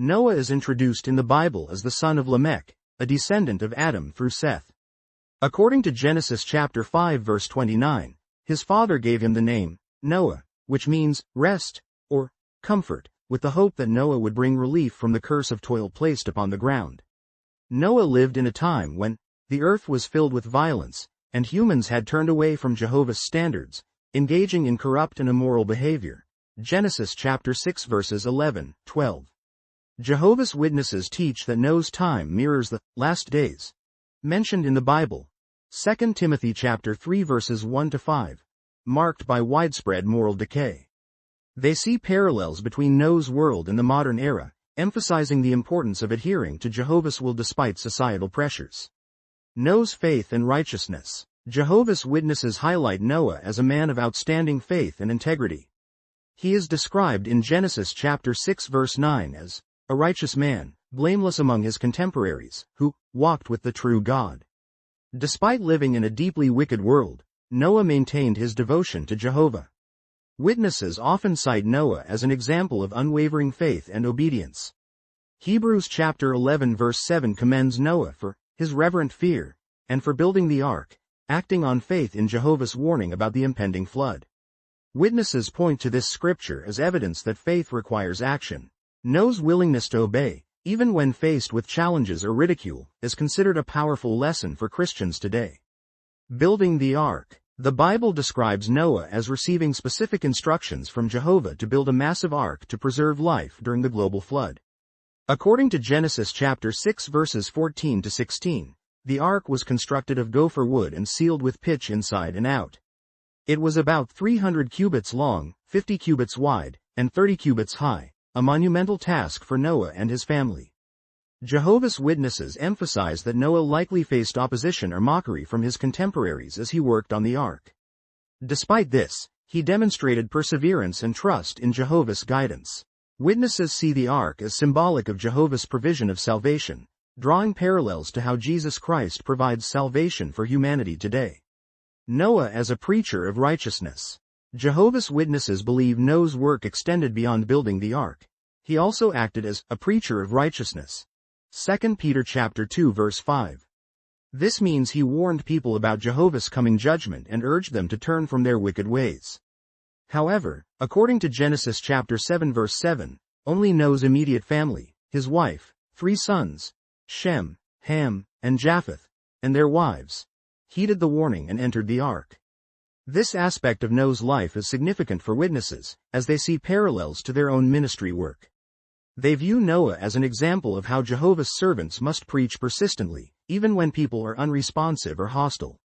Noah is introduced in the Bible as the son of Lamech, a descendant of Adam through Seth. According to Genesis chapter 5 verse 29, his father gave him the name Noah, which means rest or comfort, with the hope that Noah would bring relief from the curse of toil placed upon the ground. Noah lived in a time when the earth was filled with violence, and humans had turned away from Jehovah's standards, engaging in corrupt and immoral behavior. Genesis chapter 6 verses 11, 12. Jehovah's Witnesses teach that Noah's time mirrors the last days mentioned in the Bible. 2 Timothy chapter 3 verses 1 to 5, marked by widespread moral decay. They see parallels between Noah's world and the modern era, emphasizing the importance of adhering to Jehovah's will despite societal pressures. Noah's faith and righteousness. Jehovah's Witnesses highlight Noah as a man of outstanding faith and integrity. He is described in Genesis chapter 6 verse 9 as a righteous man, blameless among his contemporaries, who walked with the true God. Despite living in a deeply wicked world, Noah maintained his devotion to Jehovah. Witnesses often cite Noah as an example of unwavering faith and obedience. Hebrews chapter 11 verse 7 commends Noah for his reverent fear, and for building the ark, acting on faith in Jehovah's warning about the impending flood. Witnesses point to this scripture as evidence that faith requires action. Noah's willingness to obey, even when faced with challenges or ridicule, is considered a powerful lesson for Christians today. Building the ark. The Bible describes Noah as receiving specific instructions from Jehovah to build a massive ark to preserve life during the global flood. According to Genesis chapter 6 verses 14 to 16, the ark was constructed of gopher wood and sealed with pitch inside and out. It was about 300 cubits long, 50 cubits wide, and 30 cubits high, a monumental task for Noah and his family. Jehovah's Witnesses emphasize that Noah likely faced opposition or mockery from his contemporaries as he worked on the ark. Despite this, he demonstrated perseverance and trust in Jehovah's guidance. Witnesses see the ark as symbolic of Jehovah's provision of salvation, drawing parallels to how Jesus Christ provides salvation for humanity today. Noah as a preacher of righteousness. Jehovah's Witnesses believe Noah's work extended beyond building the ark. He also acted as a preacher of righteousness. 2 Peter chapter 2 verse 5. This means he warned people about Jehovah's coming judgment and urged them to turn from their wicked ways. However, according to Genesis chapter 7 verse 7, only Noah's immediate family, his wife, 3 sons, Shem, Ham, and Japheth, and their wives, heeded the warning and entered the ark. This aspect of Noah's life is significant for witnesses, as they see parallels to their own ministry work. They view Noah as an example of how Jehovah's servants must preach persistently, even when people are unresponsive or hostile.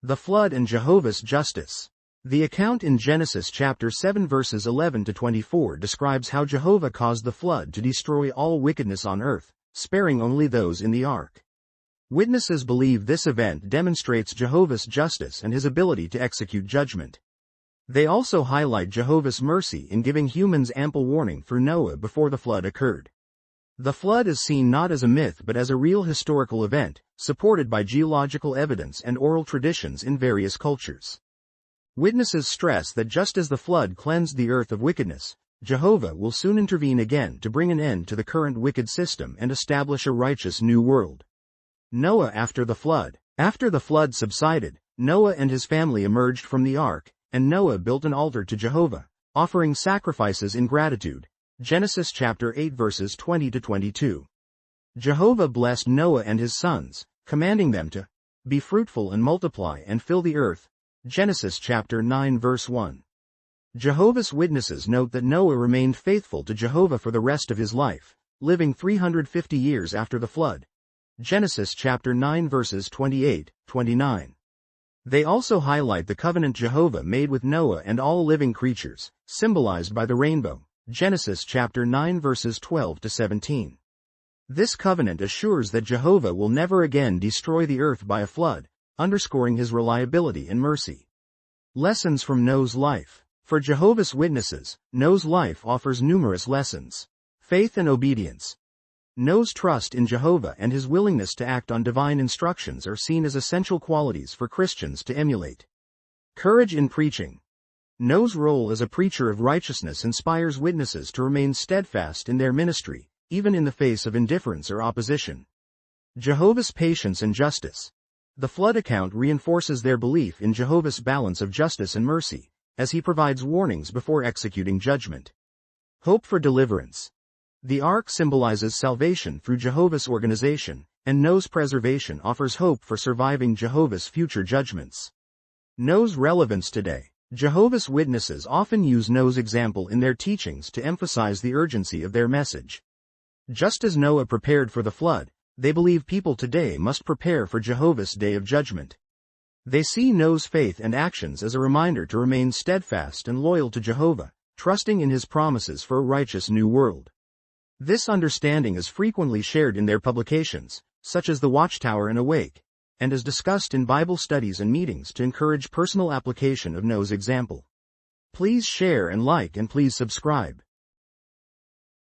The flood and Jehovah's justice. The account in Genesis chapter 7 verses 11 to 24 describes how Jehovah caused the flood to destroy all wickedness on earth, sparing only those in the ark. Witnesses believe this event demonstrates Jehovah's justice and his ability to execute judgment. They also highlight Jehovah's mercy in giving humans ample warning through Noah before the flood occurred. The flood is seen not as a myth but as a real historical event, supported by geological evidence and oral traditions in various cultures. Witnesses stress that just as the flood cleansed the earth of wickedness, Jehovah will soon intervene again to bring an end to the current wicked system and establish a righteous new world. Noah after the flood. After the flood subsided, Noah and his family emerged from the ark, and Noah built an altar to Jehovah, offering sacrifices in gratitude. Genesis chapter 8 verses 20 to 22. Jehovah blessed Noah and his sons, commanding them to be fruitful and multiply and fill the earth. Genesis chapter 9 verse 1. Jehovah's Witnesses note that Noah remained faithful to Jehovah for the rest of his life, living 350 years after the flood. Genesis chapter 9 verses 28, 29. They also highlight the covenant Jehovah made with Noah and all living creatures, symbolized by the rainbow. Genesis chapter 9 verses 12 to 17. This covenant assures that Jehovah will never again destroy the earth by a flood, underscoring his reliability and mercy. Lessons from Noah's life. For Jehovah's Witnesses, Noah's life offers numerous lessons. Faith and obedience. Noah's trust in Jehovah and his willingness to act on divine instructions are seen as essential qualities for Christians to emulate. Courage in preaching. Noah's role as a preacher of righteousness inspires witnesses to remain steadfast in their ministry, even in the face of indifference or opposition. Jehovah's patience and justice. The flood account reinforces their belief in Jehovah's balance of justice and mercy, as he provides warnings before executing judgment. Hope for deliverance. The ark symbolizes salvation through Jehovah's organization, and Noah's preservation offers hope for surviving Jehovah's future judgments. Noah's relevance today. Jehovah's Witnesses often use Noah's example in their teachings to emphasize the urgency of their message. Just as Noah prepared for the flood, they believe people today must prepare for Jehovah's day of judgment. They see Noah's faith and actions as a reminder to remain steadfast and loyal to Jehovah, trusting in his promises for a righteous new world. This understanding is frequently shared in their publications, such as The Watchtower and Awake, and is discussed in Bible studies and meetings to encourage personal application of Noah's example. Please share and like and please subscribe.